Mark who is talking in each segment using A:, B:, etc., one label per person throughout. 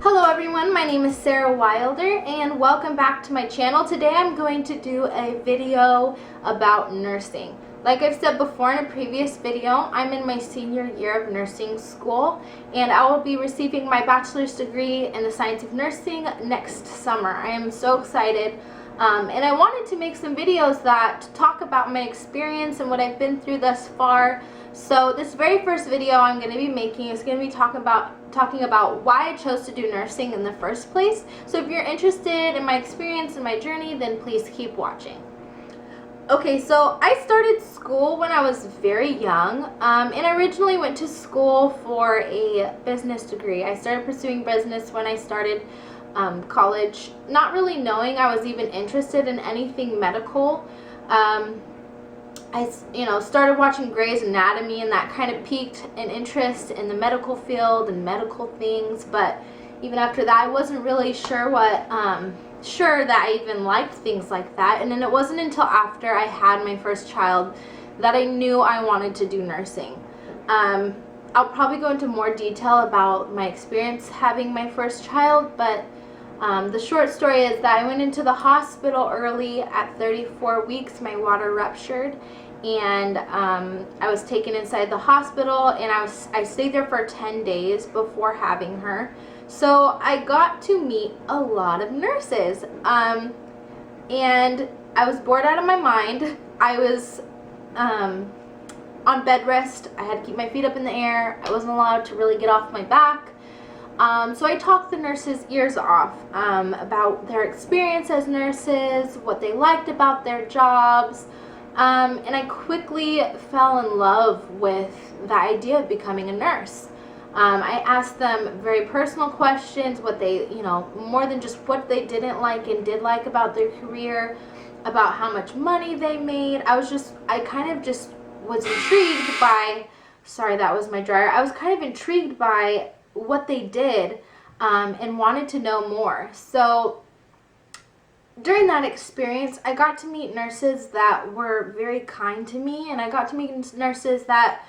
A: Hello everyone, my name is Sarah Wilder and welcome back to my channel. Today I'm going to do a video about nursing. Like I've said before in a previous video, I'm in my senior year of nursing school and I will be receiving my bachelor's degree in the science of nursing next summer. I am so excited and I wanted to make some videos that talk about my experience and what I've been through thus far. So this very first video I'm going to be making is going to be talking about why I chose to do nursing in the first place. So if you're interested in my experience and my journey, then please keep watching. Okay, so I started school when I was very young, and I originally went to school for a business degree. I started pursuing business when I started college, not really knowing I was even interested in anything medical. I started watching Grey's Anatomy, and that kind of piqued an interest in the medical field and medical things. But even after that, I wasn't really sure that I even liked things like that. And then it wasn't until after I had my first child that I knew I wanted to do nursing. I'll probably go into more detail about my experience having my first child, but the short story is that I went into the hospital early. At 34 weeks, my water ruptured, and I was taken inside the hospital, and I stayed there for 10 days before having her. So I got to meet a lot of nurses, and I was bored out of my mind. I was on bed rest. I had to keep my feet up in the air. I wasn't allowed to really get off my back. So I talked the nurses' ears off about their experience as nurses, what they liked about their jobs, and I quickly fell in love with the idea of becoming a nurse. I asked them very personal questions, what they, more than just what they didn't like and did like about their career, about how much money they made. I kind of just was intrigued by, sorry, that was my dryer. I was kind of intrigued by what they did and wanted to know more. So during that experience, I got to meet nurses that were very kind to me, and I got to meet nurses that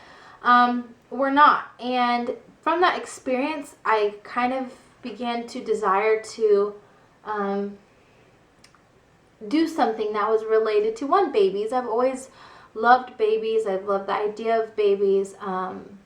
A: were not. And from that experience, I kind of began to desire to do something that was related to babies. I've always loved babies. I've loved the idea of babies, and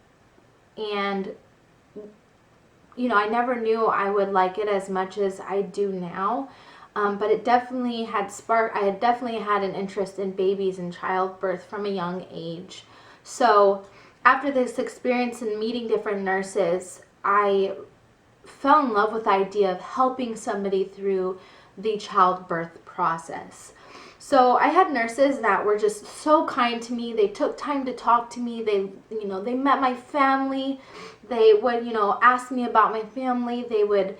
A: I never knew I would like it as much as I do now, but it definitely had sparked. I had definitely had an interest in babies and childbirth from a young age. So after this experience and meeting different nurses, I fell in love with the idea of helping somebody through the childbirth process. So I had nurses that were just so kind to me. They took time to talk to me. They met my family. They would, ask me about my family. They would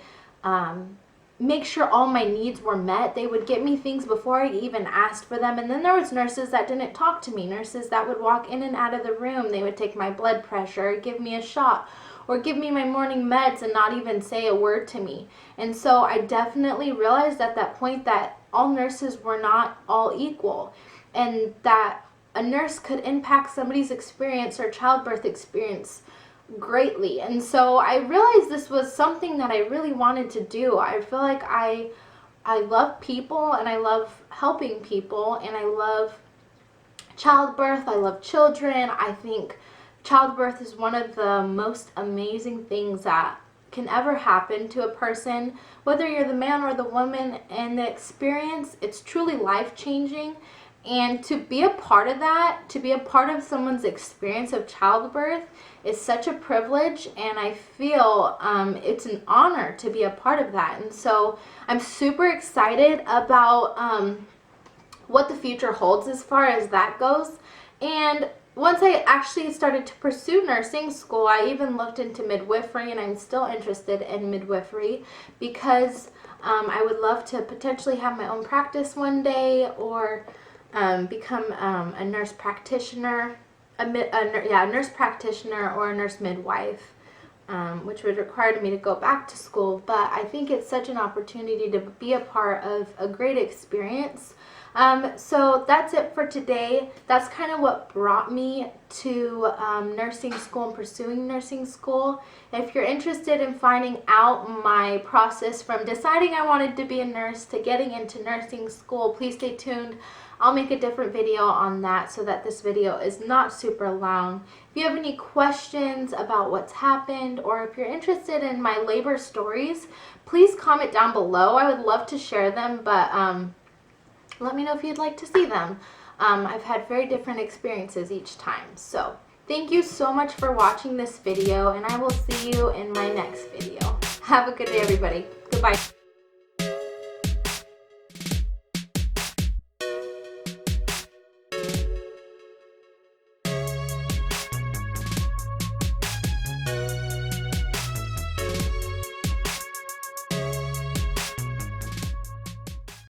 A: make sure all my needs were met. They would get me things before I even asked for them. And then there was nurses that didn't talk to me. Nurses that would walk in and out of the room. They would take my blood pressure, give me a shot, or give me my morning meds and not even say a word to me. And so I definitely realized at that point that all nurses were not all equal, and that a nurse could impact somebody's experience or childbirth experience greatly. And so I realized this was something that I really wanted to do. I feel like I love people, and I love helping people, and I love childbirth. I love children. I think childbirth is one of the most amazing things that can ever happen to a person, whether you're the man or the woman. And the experience, it's truly life-changing. And to be a part of that, to be a part of someone's experience of childbirth is such a privilege, and I feel it's an honor to be a part of that. And so I'm super excited about what the future holds as far as that goes. And once I actually started to pursue nursing school, I even looked into midwifery, and I'm still interested in midwifery because I would love to potentially have my own practice one day, or become a nurse practitioner, a nurse practitioner or a nurse midwife, which would require me to go back to school. But I think it's such an opportunity to be a part of a great experience. So that's it for today. That's kind of what brought me to nursing school and pursuing nursing school. If you're interested in finding out my process from deciding I wanted to be a nurse to getting into nursing school, please stay tuned. I'll make a different video on that so that this video is not super long. If you have any questions about what's happened, or if you're interested in my labor stories, please comment down below. I would love to share them, but let me know if you'd like to see them. I've had very different experiences each time. So thank you so much for watching this video, and I will see you in my next video. Have a good day, everybody. Goodbye.